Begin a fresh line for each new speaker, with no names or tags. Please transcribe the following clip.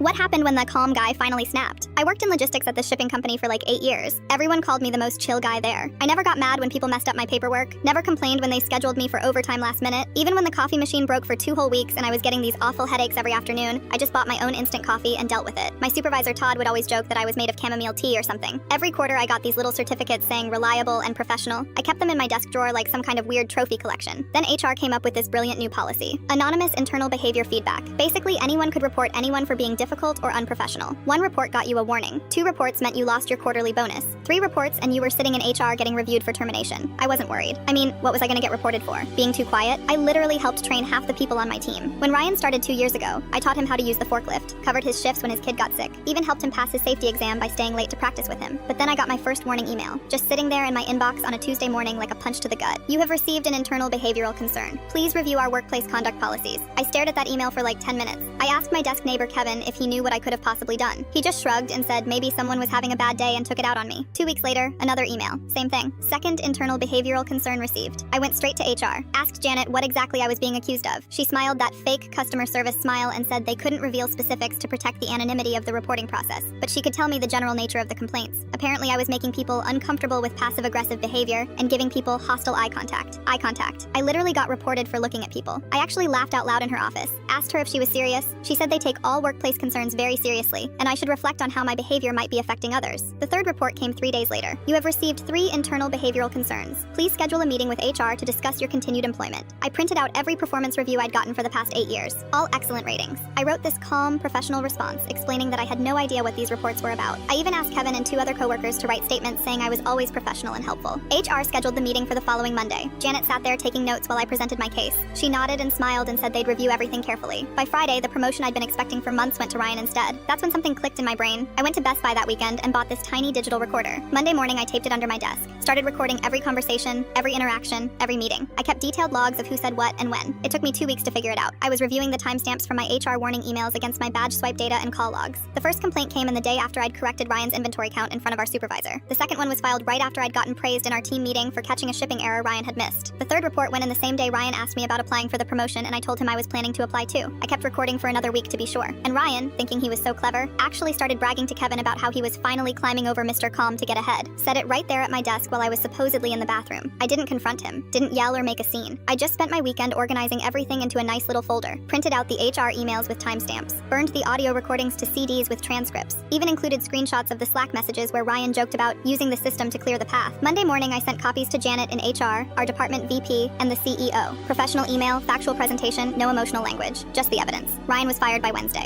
What happened when the calm guy finally snapped? I worked in logistics at this shipping company for like 8 years. Everyone called me the most chill guy there. I never got mad when people messed up my paperwork, never complained when they scheduled me for overtime last minute. Even when the coffee machine broke for 2 whole weeks and I was getting these awful headaches every afternoon, I just bought my own instant coffee and dealt with it. My supervisor Todd would always joke that I was made of chamomile tea or something. Every quarter I got these little certificates saying reliable and professional. I kept them in my desk drawer like some kind of weird trophy collection. Then HR came up with this brilliant new policy: anonymous internal behavior feedback. Basically, anyone could report anyone for being difficult or unprofessional. 1 report got you a warning. 2 reports meant you lost your quarterly bonus. 3 reports and you were sitting in HR getting reviewed for termination. I wasn't worried. I mean, what was I gonna get reported for? Being too quiet? I literally helped train half the people on my team. When Ryan started 2 years ago, I taught him how to use the forklift, covered his shifts when his kid got sick, even helped him pass his safety exam by staying late to practice with him. But then I got my first warning email, just sitting there in my inbox on a Tuesday morning like a punch to the gut. You have received an internal behavioral concern. Please review our workplace conduct policies. I stared at that email for like 10 minutes. I asked my desk neighbor Kevin if he knew what I could have possibly done. He just shrugged and said maybe someone was having a bad day and took it out on me. 2 weeks later, another email. Same thing. Second internal behavioral concern received. I went straight to HR, asked Janet what exactly I was being accused of. She smiled that fake customer service smile and said they couldn't reveal specifics to protect the anonymity of the reporting process, but she could tell me the general nature of the complaints. Apparently I was making people uncomfortable with passive-aggressive behavior and giving people hostile eye contact. I literally got reported for looking at people. I actually laughed out loud in her office, asked her if she was serious. She said they take all workplace concerns very seriously, and I should reflect on how my behavior might be affecting others. The 3rd report came 3 days later. You have received 3 internal behavioral concerns. Please schedule a meeting with HR to discuss your continued employment. I printed out every performance review I'd gotten for the past 8 years. All excellent ratings. I wrote this calm, professional response explaining that I had no idea what these reports were about. I even asked Kevin and 2 other coworkers to write statements saying I was always professional and helpful. HR scheduled the meeting for the following Monday. Janet sat there taking notes while I presented my case. She nodded and smiled and said they'd review everything carefully. By Friday, the promotion I'd been expecting for months went to Ryan instead. That's when something clicked in my brain. I went to Best Buy that weekend and bought this tiny digital recorder. Monday morning, I taped it under my desk. Started recording every conversation, every interaction, every meeting. I kept detailed logs of who said what and when. It took me 2 weeks to figure it out. I was reviewing the timestamps from my HR warning emails against my badge swipe data and call logs. The first complaint came in the day after I'd corrected Ryan's inventory count in front of our supervisor. The second one was filed right after I'd gotten praised in our team meeting for catching a shipping error Ryan had missed. The 3rd report went in the same day Ryan asked me about applying for the promotion, and I told him I was planning to apply too. I kept recording for another week to be sure. And Ryan, thinking he was so clever, actually started bragging to Kevin about how he was finally climbing over Mr. Calm to get ahead. Said it right there at my desk while I was supposedly in the bathroom. I didn't confront him, didn't yell or make a scene. I just spent my weekend organizing everything into a nice little folder, printed out the HR emails with timestamps, burned the audio recordings to CDs with transcripts, even included screenshots of the Slack messages where Ryan joked about using the system to clear the path. Monday morning, I sent copies to Janet in HR, our department VP, and the CEO. Professional email, factual presentation, no emotional language, just the evidence. Ryan was fired by Wednesday.